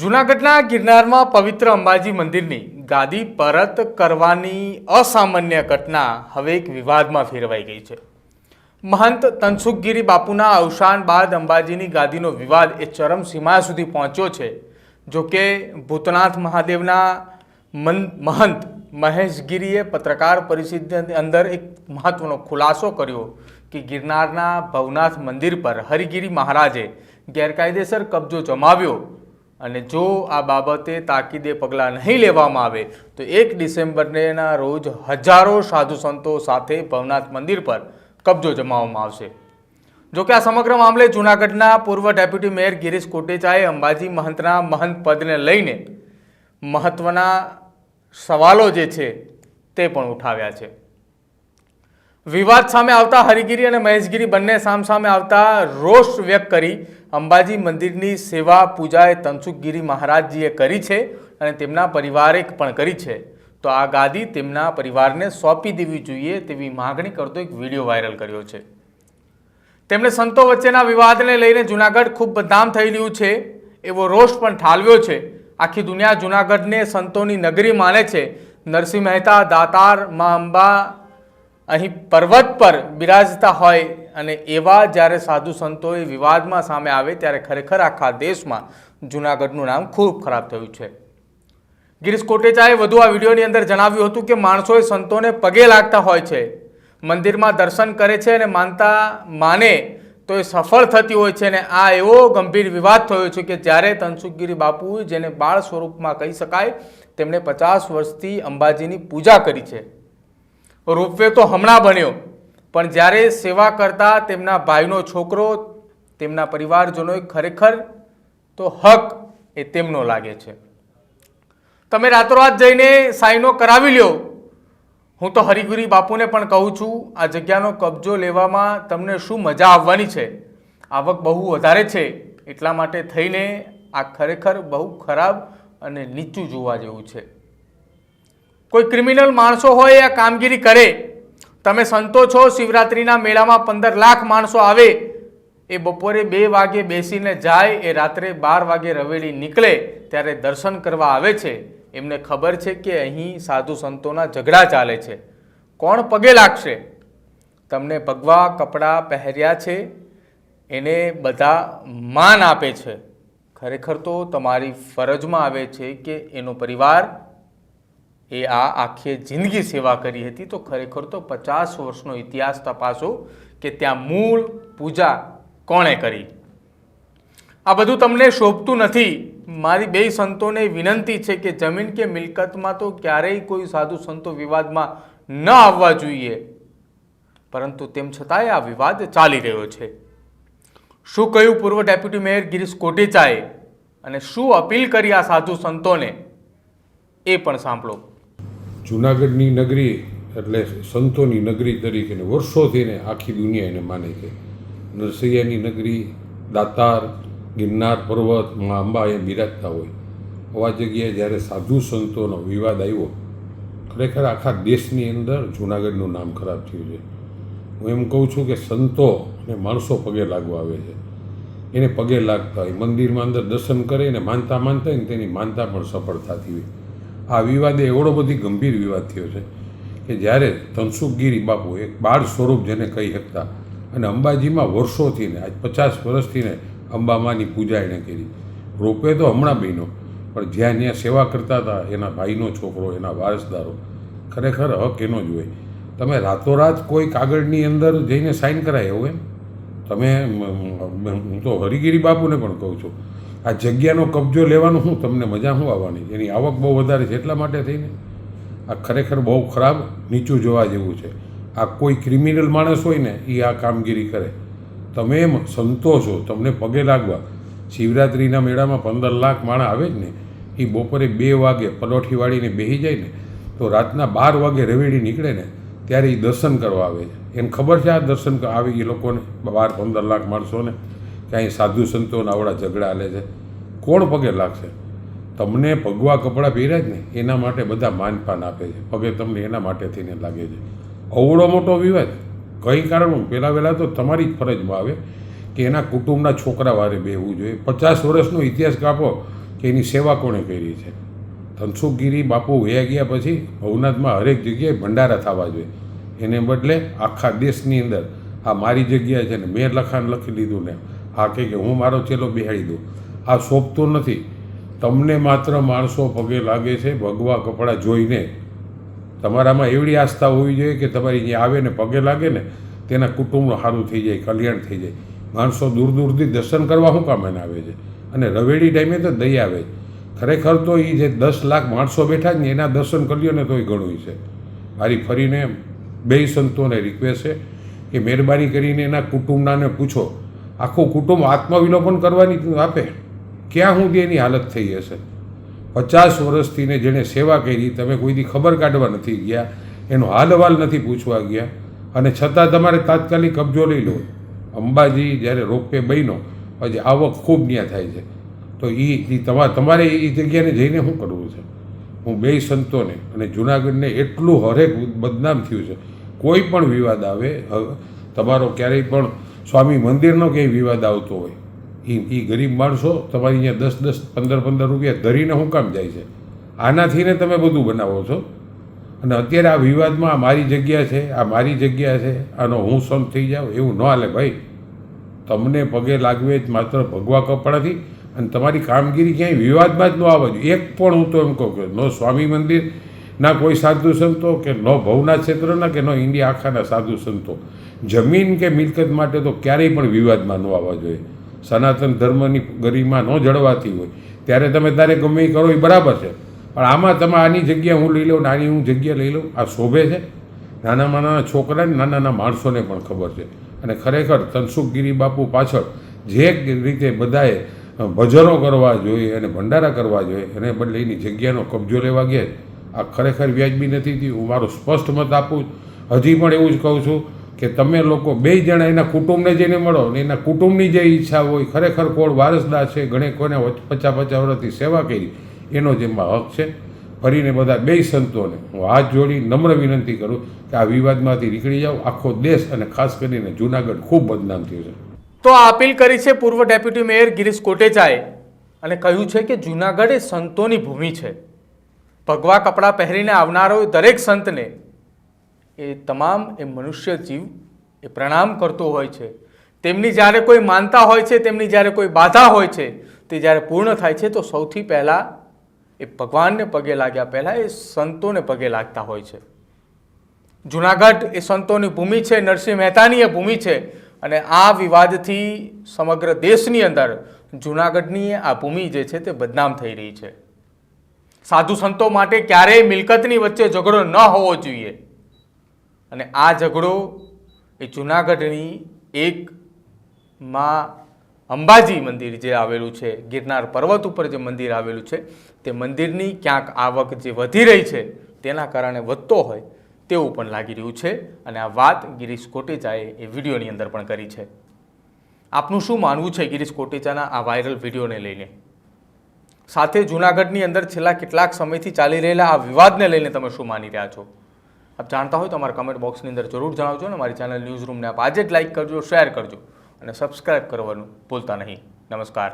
જૂનાગઢના ગિરનારમાં પવિત્ર અંબાજી મંદિરની ગાદી પરત કરવાની અસામાન્ય ઘટના હવે એક વિવાદમાં ફેરવાઈ ગઈ છે। મહંત તનસુખગીરી બાપુના અવસાન બાદ અંબાજીની ગાદીનો વિવાદ એ ચરમસીમા સુધી પહોંચ્યો છે। જો કે ભૂતનાથ મહાદેવના મહંત મહેશગીરીએ પત્રકાર પરિષદની અંદર એક મહત્વનો ખુલાસો કર્યો કે ગિરનારના ભવનાથ મંદિર પર હરિગીરી મહારાજે ગેરકાયદેસર કબજો જમાવ્યો અને જો આ બાબતે તાકીદે પગલાં નહીં લેવામાં આવે તો 1 ડિસેમ્બરના રોજ હજારો સાધુ સંતો સાથે ભવનાથ મંદિર પર કબજો જમાવવામાં આવશે। જો કે આ સમગ્ર મામલે જૂનાગઢના પૂર્વ ડેપ્યુટી મેયર ગિરીશ કોટેચાએ અંબાજી મહંતના મહંત પદને લઈને મહત્વના સવાલો જે છે તે પણ ઉઠાવ્યા છે। વિવાદ સામે આવતા હરિગીરી અને મહેશગીરી બંને સામસામે આવતા રોષ વ્યક્ત કરી અંબાજી મંદિરની સેવા પૂજાએ તનસુખગીરી મહારાજજીએ કરી છે અને તેમના પરિવારે પણ કરી છે, તો આ ગાદી તેમના પરિવારને સોંપી દેવી જોઈએ તેવી માગણી કરતો એક વિડીયો વાયરલ કર્યો છે। તેમણે સંતો વચ્ચેના વિવાદને લઈને જૂનાગઢ ખૂબ બદનામ થઈ રહ્યું છે એવો રોષ પણ ઠાલવ્યો છે। આખી દુનિયા જૂનાગઢને સંતોની નગરી માને છે। નરસિંહ મહેતા દાતાર મા અંબા અહીં પર્વત પર બિરાજતા હોય અને એવા જ્યારે સાધુ સંતોએ વિવાદમાં સામે આવે ત્યારે ખરેખર આખા દેશમાં જૂનાગઢનું નામ ખૂબ ખરાબ થયું છે। ગિરીશ કોટેચાએ વધુ આ વિડીયોની અંદર જણાવ્યું હતું કે માણસોએ સંતોને પગે લાગતા હોય છે, મંદિરમાં દર્શન કરે છે અને માને તો એ સફળ થતી હોય છે। અને આ એવો ગંભીર વિવાદ થયો છે કે જ્યારે તનસુખગીરી બાપુ, જેને બાળ સ્વરૂપમાં કહી શકાય, તેમણે 50 વર્ષથી અંબાજીની પૂજા કરી છે। રોપવે તો હમણાં બન્યો, પણ જ્યારે સેવા કરતા તેમના ભાઈનો છોકરો, તેમના પરિવારજનોએ ખરેખર તો હક એ તેમનો લાગે છે। તમે રાતોરાત જઈને સાઈનો કરાવી લ્યો। હું તો હરિગીરી બાપુને પણ કહું છું, આ જગ્યાનો કબજો લેવામાં તમને શું મજા આવવાની છે? આવક બહુ વધારે છે, એટલા માટે થઈને આ ખરેખર બહુ ખરાબ અને નીચું જોવા જેવું છે। કોઈ ક્રિમિનલ માણસો હોય આ કામગીરી કરે। તમે સંતો છો, શિવરાત્રિના મેળામાં 15 લાખ માણસો આવે, એ બપોરે 2 વાગે બેસીને જાય, એ રાત્રે 12 વાગે રવેડી નીકળે ત્યારે દર્શન કરવા આવે છે। એમને ખબર છે કે અહીં સાધુ સંતોના ઝઘડા ચાલે છે, કોણ પગે લાગશે? તમને ભગવા કપડાં પહેર્યા છે એને બધા માન આપે છે, ખરેખર તો તમારી ફરજમાં આવે છે કે એનો પરિવાર એ આ આખી જિંદગી સેવા કરી હતી, તો ખરેખર તો 50 વર્ષનો ઇતિહાસ તપાસો કે ત્યાં મૂળ પૂજા કોણે કરી। આ બધું તમને શોભતું નથી। મારી 2 સંતોને વિનંતી છે કે જમીન કે મિલકતમાં તો ક્યારેય કોઈ સાધુ સંતો વિવાદમાં ન આવવા જોઈએ, પરંતુ તેમ છતાંય આ વિવાદ ચાલી રહ્યો છે। શું કહ્યું પૂર્વ ડેપ્યુટી મેયર ગિરીશ કોટેચાએ અને શું અપીલ કરી આ સાધુ સંતોને, એ પણ સાંભળો। જૂનાગઢની નગરી એટલે સંતોની નગરી તરીકે વર્ષોથી આખી દુનિયા એને માને છે। નરસૈયાની નગરી, દાતાર, ગિરનાર પર્વત, મા અંબા એ બિરાજતા હોય, આવા જગ્યાએ જ્યારે સાધુ સંતોનો વિવાદ આવ્યો, ખરેખર આખા દેશની અંદર જૂનાગઢનું નામ ખરાબ થયું છે। હું એમ કહું છું કે સંતો અને માણસો પગે લાગવા આવે છે, એને પગે લાગતા હોય, મંદિરમાં અંદર દર્શન કરે ને માનતા હોય ને તેની માનતા પણ સફળ થતી હોય। આ વિવાદ એવડો બધી ગંભીર વિવાદ થયો છે કે જ્યારે તનસુખગીરી બાપુ એક બાળ સ્વરૂપ જેને કહી શકતા, અને અંબાજીમાં વર્ષોથી ને આજ 50 વર્ષથી ને અંબામાની પૂજા એણે કરી। રોપવે તો હમણાં બન્યો, પણ જ્યાં ત્યાં સેવા કરતા હતા એના ભાઈનો છોકરો, એના વારસદારો, ખરેખર હક એનો જ હોય। તમે રાતોરાત કોઈ કાગળની અંદર જઈને સાઇન કરાય એવું એમ? તમે, હું તો હરિગીરી બાપુને પણ કહું છું, આ જગ્યાનો કબજો લેવાનો શું તમને મજા શું આવવાની? એની આવક બહુ વધારે છે એટલા માટે થઈને આ ખરેખર બહુ ખરાબ, નીચું જોવા જેવું છે। આ કોઈ ક્રિમિનલ માણસ હોય ને એ આ કામગીરી કરે। તમે એમ સંતો છો, તમને પગે લાગવા, શિવરાત્રિના મેળામાં 15 લાખ માણસ આવે જ ને, એ બપોરે 2 વાગે પલોઠી વાળીને બેસી જાય ને તો રાતના 12 વાગે રવેડી નીકળે ને ત્યારે એ દર્શન કરવા આવે છે। એને ખબર છે આ દર્શન આવે એ લોકોને, 12-15 લાખ માણસોને, કે અહીં સાધુ સંતોના આવડા ઝઘડા હાલે છે, કોણ પગે લાગશે? તમને ભગવા કપડાં પહેર્યા જ ને એના માટે બધા માનપાન આપે છે, પગે તમને એના માટે થઈને લાગે છે। અવળો મોટો વિવાદ કઈ કારણ? પહેલાં તો તમારી જ ફરજમાં આવે કે એના કુટુંબના છોકરા વારે બેહવું જોઈએ। 50 વર્ષનો ઇતિહાસ કાપો કે એની સેવા કોણે કરી છે. ધનસુખગીરી બાપુ વયા ગયા પછી ભવનાથમાં હરેક જગ્યાએ ભંડારા થવા જોઈએ. એને બદલે આખા દેશની અંદર આ મારી જગ્યા છે ને મેં લખાણ લખી લીધું ને આ કે હું મારો ચેલો બેહાડી દઉં, આ શોભતું નથી. તમને માત્ર માણસો પગે લાગે છે ભગવા કપડાં જોઈને. તમારામાં એવડી આસ્થા હોવી જોઈએ કે તમારી અહીંયા આવે ને પગે લાગે ને તેના કુટુંબનું સારું થઈ જાય, કલ્યાણ થઈ જાય. માણસો દૂર દૂરથી દર્શન કરવા શું કામ એને આવે છે? અને રવેડી ટાઈમે તો દઈ આવે. ખરેખર તો એ જે 10 લાખ માણસો બેઠા ને એના દર્શન કર્યો ને તોય ઘણું છે. મારી ફરીને બેય સંતોને રિક્વેસ્ટ છે કે મહેરબાની કરીને એના કુટુંબનાને પૂછો, આખું કુટુંબ આત્મવિલોપન કરવાની આપે. ક્યાં સુધી એની હાલત થઈ હશે? 50 વર્ષથી ને જેણે સેવા કરી તમે કોઈથી ખબર કાઢવા નથી ગયા, એનો હાલવાલ નથી પૂછવા ગયા, અને છતાં તમારે તાત્કાલિક કબજો લઈ લો. અંબાજી જ્યારે રોપવે બન્યો પછી આવક ખૂબ ન્યા થાય છે, તો તમારે એ જગ્યાને જઈને શું કરવું છે? હું બેય સંતોને અને જુનાગઢને એટલું હરેક બદનામ થયું છે. કોઈ પણ વિવાદ આવે, તમારો ક્યારેય પણ સ્વામી મંદિરનો ક્યાંય વિવાદ આવતો હોય, એ ગરીબ માણસો તમારી અહીંયા 10-10, 15-15 રૂપિયા ધરીને શું કામ જાય છે? આનાથી ને તમે બધું બનાવો છો. અને અત્યારે આ વિવાદમાં આ મારી જગ્યા છે, આ મારી જગ્યા છે, આનો હું સંત થઈ જાઉં એવું ન હાલે ભાઈ. તમને પગે લાગવે જ માત્ર ભગવા કપડાથી, અને તમારી કામગીરી ક્યાંય વિવાદમાં જ ન આવવા જોઈએ. એક પણ હું તો એમ કહું કે નો સ્વામી મંદિર ના કોઈ સાધુ સંતો, કે નો ભવનાથ ક્ષેત્રના, કે નો ઇન્ડિયા આખાના સાધુ સંતો જમીન કે મિલકત માટે તો ક્યારેય પણ વિવાદમાં ન આવવા જોઈએ. સનાતન ધર્મની ગરિમા ન જળવાતી હોય ત્યારે તમે તારે ગમે એ કરો એ બરાબર છે, પણ આમાં તમે આની જગ્યા હું લઈ લઉં, આની હું જગ્યા લઈ લઉં, આ શોભે છે? નાનામાં નાના છોકરાને, નાના નાના માણસોને પણ ખબર છે. અને ખરેખર ધનસુખગીરી બાપુ પાછળ જે રીતે બધાએ ભજનો કરવા જોઈએ અને ભંડારા કરવા જોઈએ, એને બદલે એની જગ્યાનો કબજો લેવા ગયા, આ ખરેખર વ્યાજબી નથી થયું. હું મારો સ્પષ્ટ મત આપું. હજી પણ એવું જ કહું છું કે તમે લોકો 2 જણા એના કુટુંબને જઈને મળો, ને એના કુટુંબની જે ઈચ્છા હોય, ખરેખર કોણ વારસદાર છે, ઘણે કોઈને 50-50 વર્ષથી સેવા કરી, એનો જેમાં હક છે. ફરીને બધા 2 સંતોને હું હાથ જોડી નમ્ર વિનંતી કરું કે આ વિવાદમાંથી નીકળી જાઓ. આખો દેશ અને ખાસ કરીને જુનાગઢ ખૂબ બદનામ થયું છે. તો આ અપીલ કરી છે પૂર્વ ડેપ્યુટી મેયર ગિરીશ કોટેચાએ, અને કહ્યું છે કે જુનાગઢ એ સંતોની ભૂમિ છે. ભગવા કપડાં પહેરીને આવનારો દરેક સંતને એ તમામ એ મનુષ્ય જીવ એ પ્રણામ કરતો હોય છે. તેમની જ્યારે કોઈ માનતા હોય છે, તેમની જ્યારે કોઈ બાધા હોય છે, તે જ્યારે પૂર્ણ થાય છે તો સૌથી પહેલાં એ ભગવાનને પગે લાગ્યા પહેલાં એ સંતોને પગે લાગતા હોય છે. જુનાગઢ એ સંતોની ભૂમિ છે, નરસિંહ મહેતાની એ ભૂમિ છે, અને આ વિવાદથી સમગ્ર દેશની અંદર જુનાગઢની આ ભૂમિ જે છે તે બદનામ થઈ રહી છે. સાધુ સંતો માટે ક્યારેય મિલકતની વચ્ચે ઝઘડો ન હોવો જોઈએ, અને આ ઝઘડો એ જુનાગઢની એક માં અંબાજી મંદિર જે આવેલું છે, ગિરનાર પર્વત ઉપર જે મંદિર આવેલું છે, તે મંદિરની ક્યાંક આવક જે વધી રહી છે તેના કારણે વધતો હોય તેવું પણ લાગી રહ્યું છે. અને આ વાત ગિરીશ કોટેચાએ એ વિડીયોની અંદર પણ કરી છે. આપનું શું માનવું છે ગિરીશ કોટેચાના આ વાયરલ વિડીયોને લઈને? સાથે જૂનાગઢની અંદર છેલ્લા કેટલાક સમયથી ચાલી રહેલા આ વિવાદને લઈને તમે શું માની રહ્યા છો? આપ જાણતા હોય તો અમારા કમેન્ટ બોક્સની અંદર જરૂર જણાવજો, અને અમારી ચેનલ ન્યૂઝ રૂમને આપ આજે જ લાઇક કરજો, શેર કરજો અને સબસ્ક્રાઇબ કરવાનું ભૂલતા નહીં. નમસ્કાર.